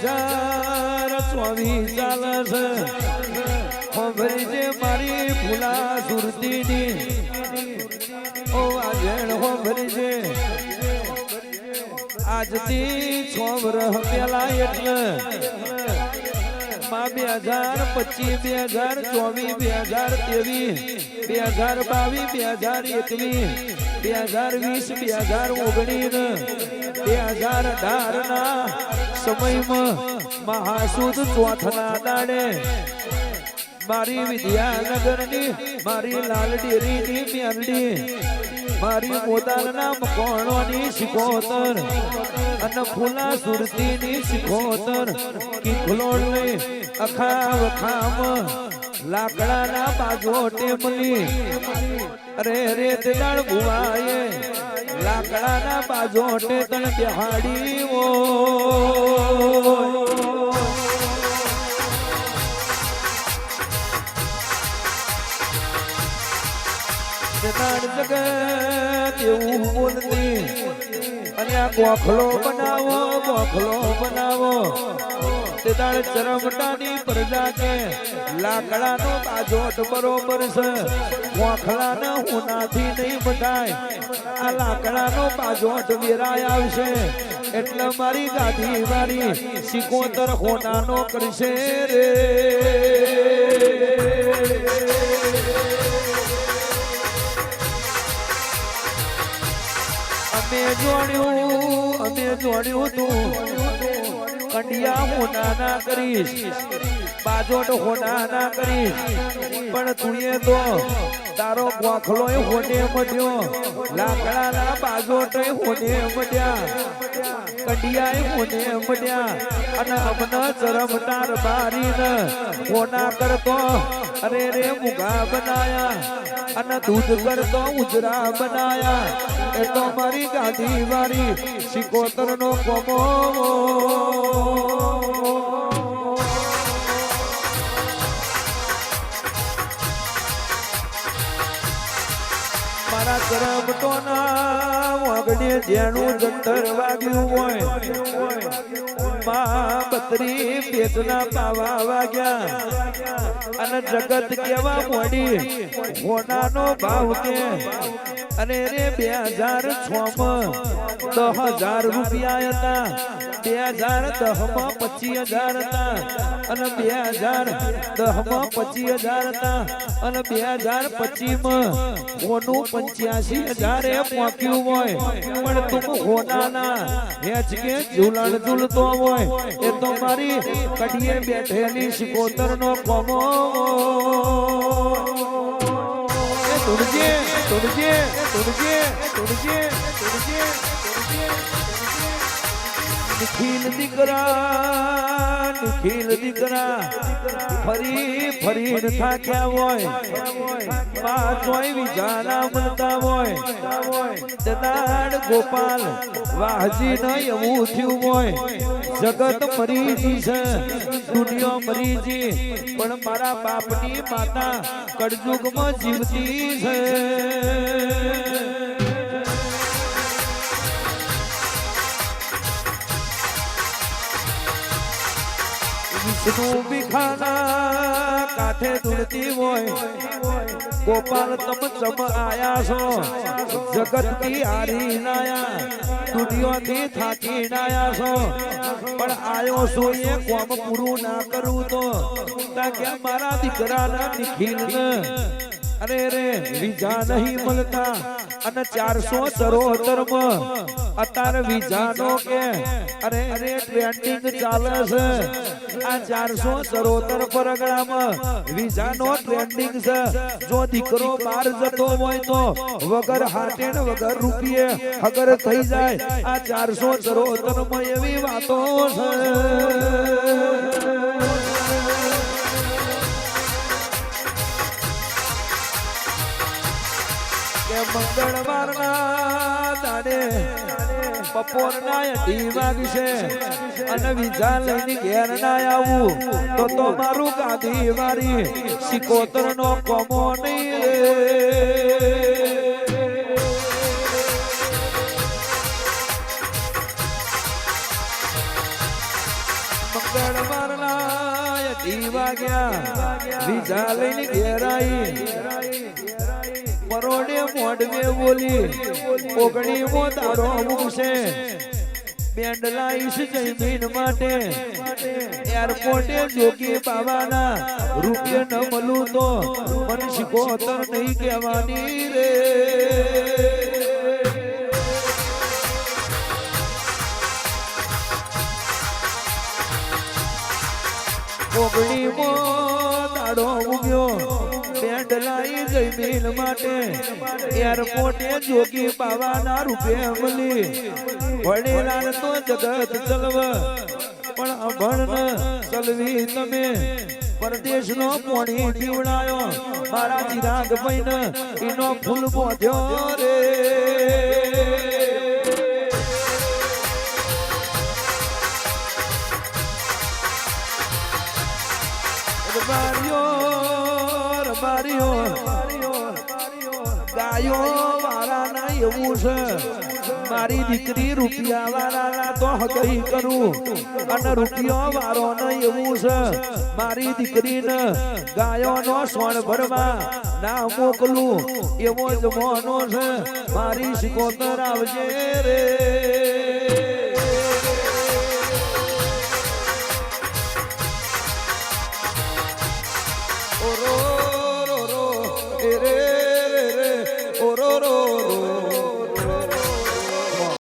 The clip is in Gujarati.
2024 ચાલે છે ખોભરી જે મારી ફૂલા સુરતીની ઓ આજણ ખોભરી છે આજથી 6 વર્ષ પહેલા એટલે 2025 2024 2023 2022 2021 2018 ના સમયમાં મહાસુદ ચોથના દાડે મારી વિદ્યાનગરની મારી લાલડેરીની મેરડી મારી મોદાનના મકોણોની શિકોતર અને ફૂલા સુરતીની શિકોતર કિંખલોડની અખા વખામ લાકડાના બાજોટે મળી અરે રે તેદાળ ભુવાએ લાકડાના બાજોટે તણ બિહાડી ઓ જગત એવું બોલતી અને આ ગોખલો બનાવો તે દાડે ચરમટાની પ્રજા કે લાકડાનો બાજોટ બરોબર છે ગોખલાને હોનાથી નહીં બધાય આ લાકડાનો બાજોટ વેરાય આવશે એટલે મારી ગાદી વાળી સિકોતર હોનાનો કરશે રે અમે જોડ્યું તું કંડિયા હોના ના કરીશ બાજોટ હોના ના કરીશ પણ તુંએ તો તારો ગોખલો હોને મળ્યો લાકડાના બાજોટ હોને મળ્યા કંડિયા હોને મળ્યા અને અમને ચરમટાર બારીને હોના કરતો અરે રે મુગા બનાયા અને દૂધ કરતો ઉજરા બનાયા એ તો મારી ગાદી વાળી સિકોતર નો કોમો મારા કરમટોના વાગડે જેનું જંતર વાગ્યું હોય માં બત્રી પેટના પાવા વાગ્યા અને જગત કેવા મોડી હોનાનો ભાવ કે અને રે 2006 માં 10,000 રૂપિયા હતા 2010 માં 25,000 હતા અને 2010 માં 25,000 હતા અને 2025 માં હોનું 85,000 એ પહોંચ્યું હોય પણ તું હોનાના હેચ કે ઝૂલણ ઝૂલતો હોય એ તો મારી કડીએ બેઠેલી સિકોતર નો કોમો તુડજે નિખિલ દીકરા ફરી થાક્યા હોય માં જોઈ વિજાના મળતા હોય જનાડ ગોપાલ વાહજી ન એવું થયું હોય જગત મરીજી છે દુનિયા મરીજી પણ મારા બાપની માતા કળયુગમાં જીવતી છે વિષ્ણુ ભીખાના કાંઠે ધૂળતી હોય ગોપાલ તમ ચમ આયા છો જગત થી હારી નાયા દુનિયાથી થાકી નાયા છો પણ આયો છો એ કોમ પૂરું ના કરું તો કે મારા દીકરાના નિખિલ ને અરે રે વિજા નહીં મળતા અને 473 માં અત્યારે વિજાનો કે અરે રે ટ્રેન્ડિંગ ચાલે છે આ 473 પરગણામાં વિજાનો ટ્રેન્ડિંગ છે જો દીકરો બહાર જતો હોય તો વગર હાટે ને વગર રૂપિયે હગર થઈ જાય આ 473 માં એવી વાતો છે મંગળવારના દાડે બપોરના 2 વાગશે અને વિજા લઈને ઘેર ના આવું તો મારું ગાદી વારી સિકોતર નો કોમો નહીં રે ઈ વાગ્યા વિજા લઈને ઘેરાઈ પરોડે મોઢવે બોલી ઓગણી મો તારો મૂકશે બેન્ડ લાઈશ જમીન માટે એરપોર્ટે જોગી બાબાના રૂપિયે ન મળું તો મને શીખોતર નહીં કહેવાની રે ઓગણી મો દાડો ઉગ્યો બેન્ડ લાઈ જમીન માટે એરપોર્ટે જોગી બાબાના રૂપિયે મળી વડેલા તો જગત ચલવ પણ અભણ ચલવી તમે પરદેશનો પોણી પીવડાયો મારા ચિરાગ ભાઈને એનો ફૂલ બોધ્યો રે ગાયો વાળાના એવું છે મારી દીકરી રૂપિયા વાળાના તો હકઈ કરું અને રૂપિયો વાળો ને એવું છે મારી દીકરીને ગાયોનો સોણ ભરવા ના મોકલું એવો જ મોનો છે મારી શિકોતર આવજે રે